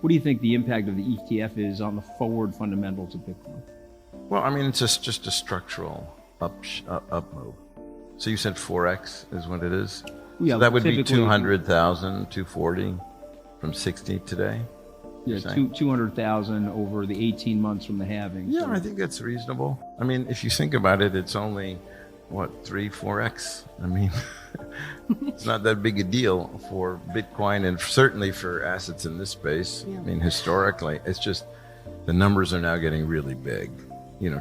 What do you think the impact of the ETF is on the forward fundamentals of Bitcoin? Well, I mean, it's just a structural up move. So you said 4x is what it is? Yeah, so that would be 200,000, 240 from 60 today? Yeah, 200,000 over the 18 months from the halving. Yeah, so I think that's reasonable. I mean, if you think about it, it's only, 3-4x? I mean, it's not that big a deal for Bitcoin and certainly for assets in this space. Yeah. I mean, historically, it's just the numbers are now getting really big,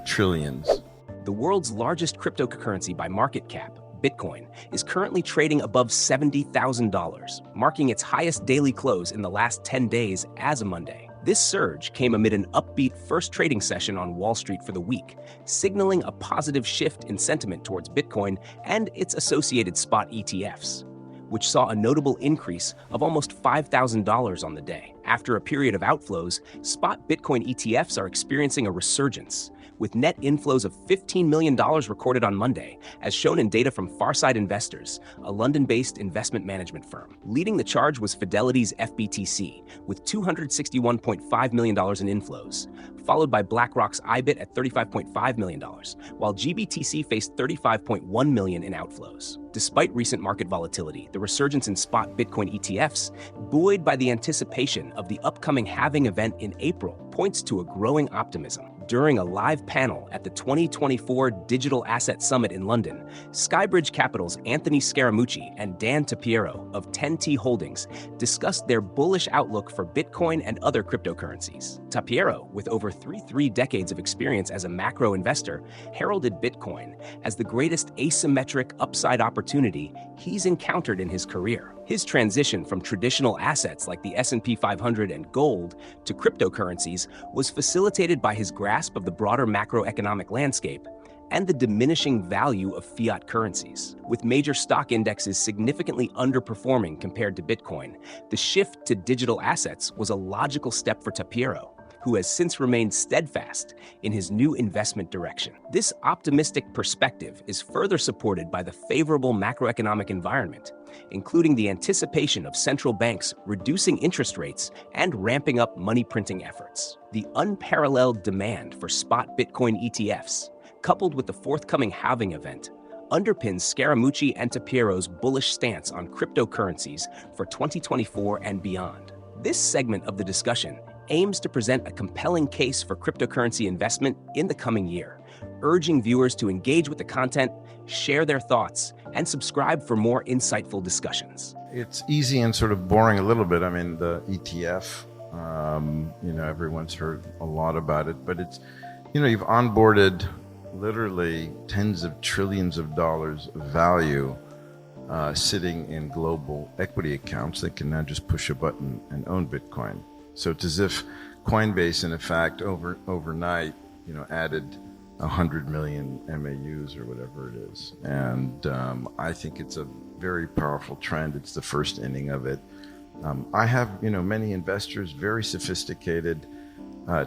trillions. The world's largest cryptocurrency by market cap, Bitcoin, is currently trading above $70,000, marking its highest daily close in the last 10 days as of Monday. This surge came amid an upbeat first trading session on Wall Street for the week, signaling a positive shift in sentiment towards Bitcoin and its associated spot ETFs, which saw a notable increase of almost $5,000 on the day. After a period of outflows, spot Bitcoin ETFs are experiencing a resurgence, with net inflows of $15 million recorded on Monday, as shown in data from Farsight Investors, a London-based investment management firm. Leading the charge was Fidelity's FBTC, with $261.5 million in inflows, followed by BlackRock's ibit at $35.5 million, while GBTC faced $35.1 million in outflows. Despite recent market volatility, the resurgence in spot Bitcoin ETFs, buoyed by the anticipation of the upcoming halving event in April, points to a growing optimism. During a live panel at the 2024 Digital Asset Summit in London, Skybridge Capital's Anthony Scaramucci and Dan Tapiero of 10T Holdings discussed their bullish outlook for Bitcoin and other cryptocurrencies. Tapiero, with over three decades of experience as a macro investor, heralded Bitcoin as the greatest asymmetric upside opportunity he's encountered in his career. His transition from traditional assets like the S&P 500 and gold to cryptocurrencies was facilitated by his grasp of the broader macroeconomic landscape and the diminishing value of fiat currencies. With major stock indexes significantly underperforming compared to Bitcoin, the shift to digital assets was a logical step for Tapiero, who has since remained steadfast in his new investment direction. This optimistic perspective is further supported by the favorable macroeconomic environment, including the anticipation of central banks reducing interest rates and ramping up money printing efforts. The unparalleled demand for spot Bitcoin ETFs, coupled with the forthcoming halving event, underpins Scaramucci and Tapiero's bullish stance on cryptocurrencies for 2024 and beyond. This segment of the discussion aims to present a compelling case for cryptocurrency investment in the coming year, urging viewers to engage with the content, share their thoughts, and subscribe for more insightful discussions. It's easy and sort of boring a little bit. I mean, the ETF, everyone's heard a lot about it, but it's, you've onboarded literally tens of trillions of dollars of value sitting in global equity accounts that can now just push a button and own Bitcoin. So it's as if Coinbase, in effect, overnight, added 100 million MAUs or whatever it is. And I think it's a very powerful trend. It's the first inning of it. I have, many investors, very sophisticated,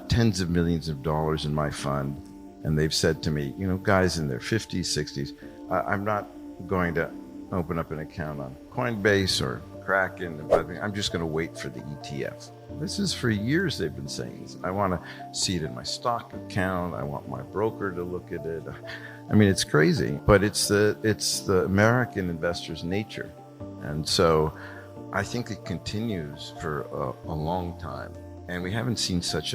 tens of millions of dollars in my fund. And they've said to me, guys in their 50s, 60s, I'm not going to open up an account on Coinbase or Kraken. I'm just going to wait for the ETF. This is for years they've been saying this. I want to see it in my stock account. I want my broker to look at it. I mean, it's crazy, but it's the American investor's nature. And so I think it continues for a long time. And we haven't seen such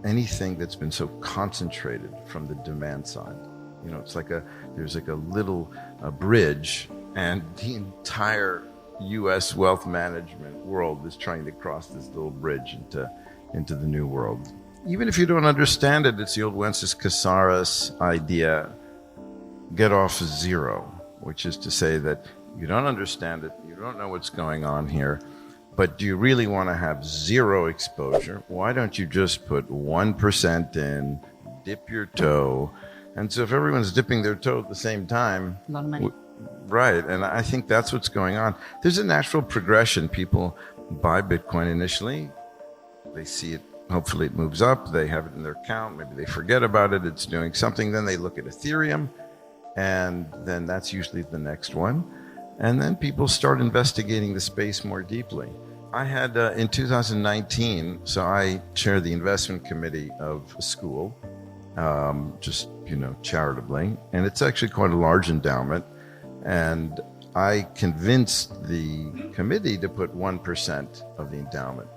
anything that's been so concentrated from the demand side. It's like there's a little bridge, and the entire U.S. wealth management world is trying to cross this little bridge into the new world. Even if you don't understand it, it's the old Wences Casares idea, get off zero, which is to say that you don't understand it, you don't know what's going on here, but do you really want to have zero exposure? Why don't you just put 1% in, dip your toe? And so if everyone's dipping their toe at the same time, a lot of money. Right, and I think that's what's going on. There's a natural progression. People buy Bitcoin initially, they see it, hopefully it moves up, they have it in their account, maybe they forget about it, it's doing something, then they look at Ethereum, and then that's usually the next one. And then people start investigating the space more deeply. I had in 2019, so I chair the investment committee of a school, just, charitably. And it's actually quite a large endowment. And I convinced the committee to put 1% of the endowment.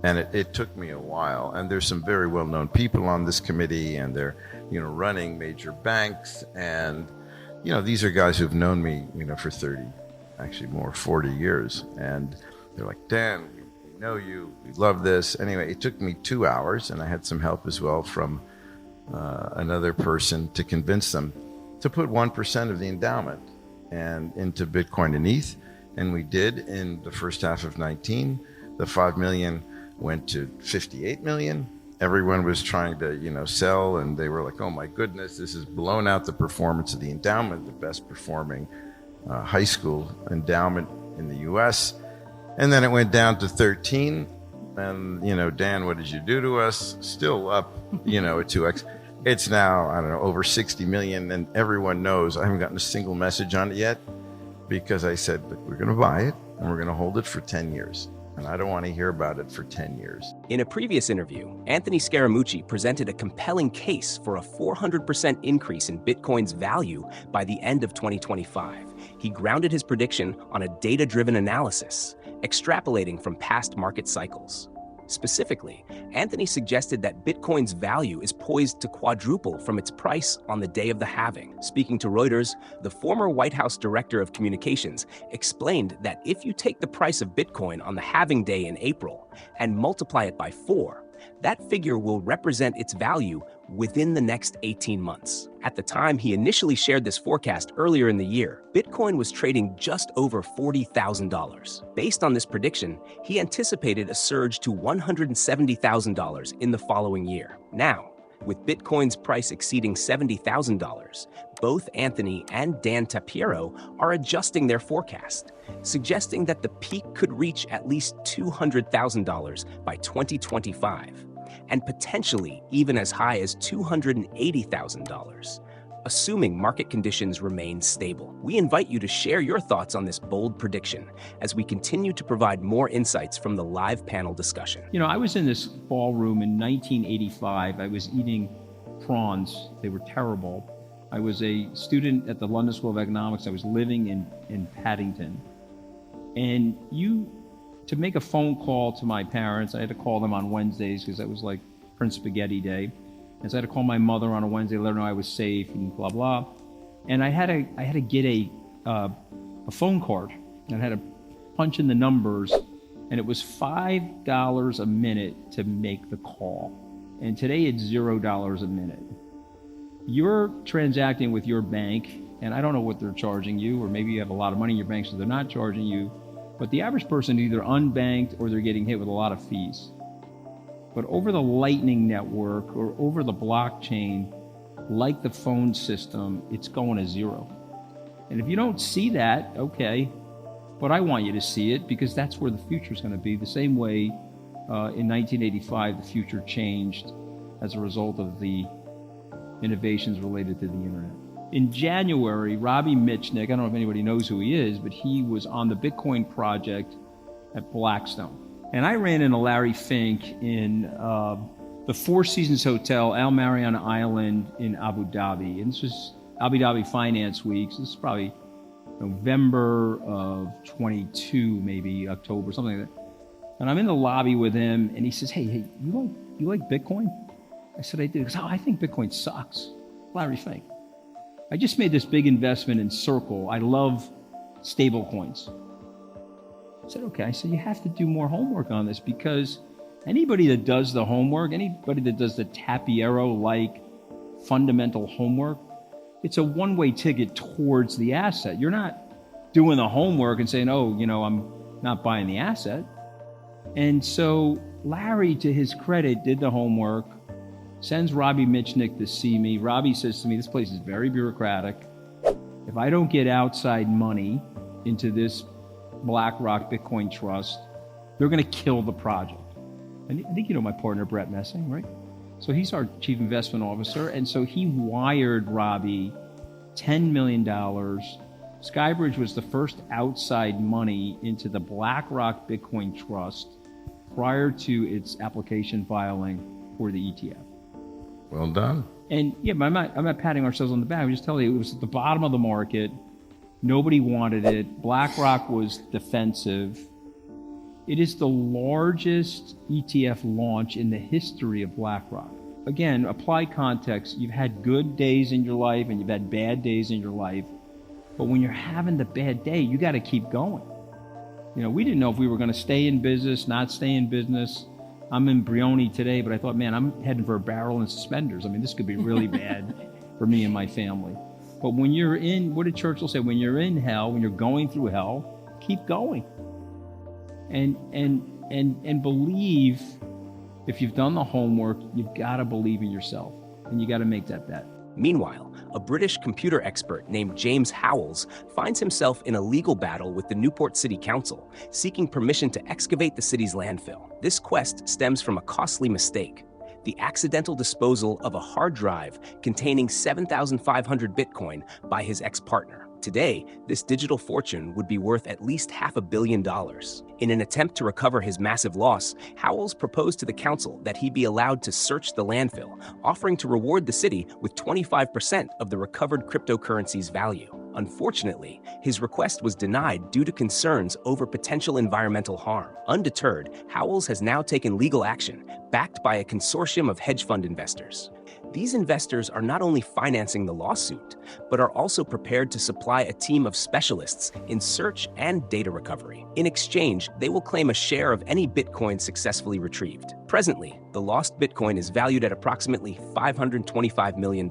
And it took me a while. And there's some very well-known people on this committee, and they're, running major banks. And, these are guys who've known me, for 30, actually more, 40 years. And they're like, Dan, we know you, we love this. Anyway, it took me 2 hours, and I had some help as well from another person to convince them to put 1% of the endowment and into Bitcoin and ETH. And we did in the first half of 19. The 5 million went to 58 million. Everyone was trying to, sell, and they were like, oh my goodness, this has blown out the performance of the endowment, the best performing high school endowment in the US. And then it went down to 13. And, Dan, what did you do to us? Still up, at 2x. It's now, I don't know, over 60 million. And everyone knows I haven't gotten a single message on it yet, because I said, look, we're going to buy it and we're going to hold it for 10 years. And I don't want to hear about it for 10 years. In a previous interview, Anthony Scaramucci presented a compelling case for a 400% increase in Bitcoin's value by the end of 2025. He grounded his prediction on a data-driven analysis, extrapolating from past market cycles. Specifically, Anthony suggested that Bitcoin's value is poised to quadruple from its price on the day of the halving. Speaking to Reuters, the former White House Director of Communications explained that if you take the price of Bitcoin on the halving day in April and multiply it by 4, that figure will represent its value within the next 18 months. At the time he initially shared this forecast earlier in the year, Bitcoin was trading just over $40,000. Based on this prediction, he anticipated a surge to $170,000 in the following year. Now, with Bitcoin's price exceeding $70,000, both Anthony and Dan Tapiero are adjusting their forecast, suggesting that the peak could reach at least $200,000 by 2025, and potentially even as high as $280,000, assuming market conditions remain stable. We invite you to share your thoughts on this bold prediction as we continue to provide more insights from the live panel discussion. I was in this ballroom in 1985. I was eating prawns. They were terrible. I was a student at the London School of Economics. I was living in Paddington. And to make a phone call to my parents, I had to call them on Wednesdays because that was like Prince Spaghetti Day. And so I had to call my mother on a Wednesday, let her know I was safe and blah, blah. And I had to get a phone card, and I had to punch in the numbers, and it was $5 a minute to make the call. And today it's $0 a minute. You're transacting with your bank, and I don't know what they're charging you, or maybe you have a lot of money in your bank so they're not charging you, but the average person is either unbanked or they're getting hit with a lot of fees. But over the Lightning Network or over the blockchain, like the phone system, it's going to zero. And if you don't see that, okay, but I want you to see it because that's where the future is going to be. The same way in 1985, the future changed as a result of the innovations related to the internet. In January, Robbie Mitchnick, I don't know if anybody knows who he is, but he was on the Bitcoin project at Blackstone. And I ran into Larry Fink in the Four Seasons Hotel, Al Marion Island in Abu Dhabi. And this was Abu Dhabi Finance Week. So this is probably November of 22, maybe October, something like that. And I'm in the lobby with him, and he says, hey, you like Bitcoin? I said, I do. He goes, I think Bitcoin sucks. Larry Fink. I just made this big investment in Circle. I love stable coins. I said, okay. I said, you have to do more homework on this because anybody that does the homework, anybody that does the Tapiero-like fundamental homework, it's a one-way ticket towards the asset. You're not doing the homework and saying, I'm not buying the asset. And so Larry, to his credit, did the homework, sends Robbie Mitchnick to see me. Robbie says to me, this place is very bureaucratic. If I don't get outside money into this BlackRock Bitcoin Trust, they're going to kill the project. And I think you know my partner, Brett Messing, right? So he's our chief investment officer. And so he wired Robbie $10 million Skybridge was the first outside money into the BlackRock Bitcoin Trust prior to its application filing for the ETF. Well done. And yeah, but I'm not patting ourselves on the back. I'm just telling you, it was at the bottom of the market. Nobody wanted it. BlackRock was defensive. It is the largest ETF launch in the history of BlackRock. Again, apply context. You've had good days in your life and you've had bad days in your life. But when you're having the bad day, you got to keep going. You know, we didn't know if we were going to stay in business, not stay in business. I'm in Brioni today, but I thought, man, I'm heading for a barrel and suspenders. I mean, this could be really bad for me and my family. But when you're in, what did Churchill say? When you're in hell, when you're going through hell, keep going. And believe, if you've done the homework, you've got to believe in yourself and you got to make that bet. Meanwhile, a British computer expert named James Howells finds himself in a legal battle with the Newport City Council, seeking permission to excavate the city's landfill. This quest stems from a costly mistake: the accidental disposal of a hard drive containing 7,500 Bitcoin by his ex-partner. Today, this digital fortune would be worth at least $500 million. In an attempt to recover his massive loss, Howells proposed to the council that he be allowed to search the landfill, offering to reward the city with 25% of the recovered cryptocurrency's value. Unfortunately, his request was denied due to concerns over potential environmental harm. Undeterred, Howells has now taken legal action, backed by a consortium of hedge fund investors. These investors are not only financing the lawsuit, but are also prepared to supply a team of specialists in search and data recovery. In exchange, they will claim a share of any Bitcoin successfully retrieved. Presently, the lost Bitcoin is valued at approximately $525 million.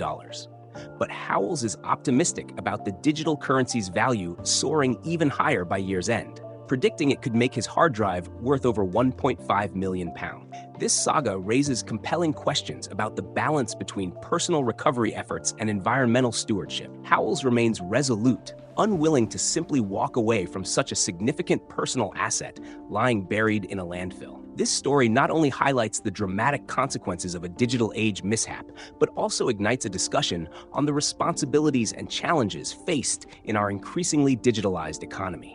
But Howells is optimistic about the digital currency's value soaring even higher by year's end, predicting it could make his hard drive worth over £1.5 million. This saga raises compelling questions about the balance between personal recovery efforts and environmental stewardship. Howells remains resolute, unwilling to simply walk away from such a significant personal asset lying buried in a landfill. This story not only highlights the dramatic consequences of a digital age mishap, but also ignites a discussion on the responsibilities and challenges faced in our increasingly digitalized economy.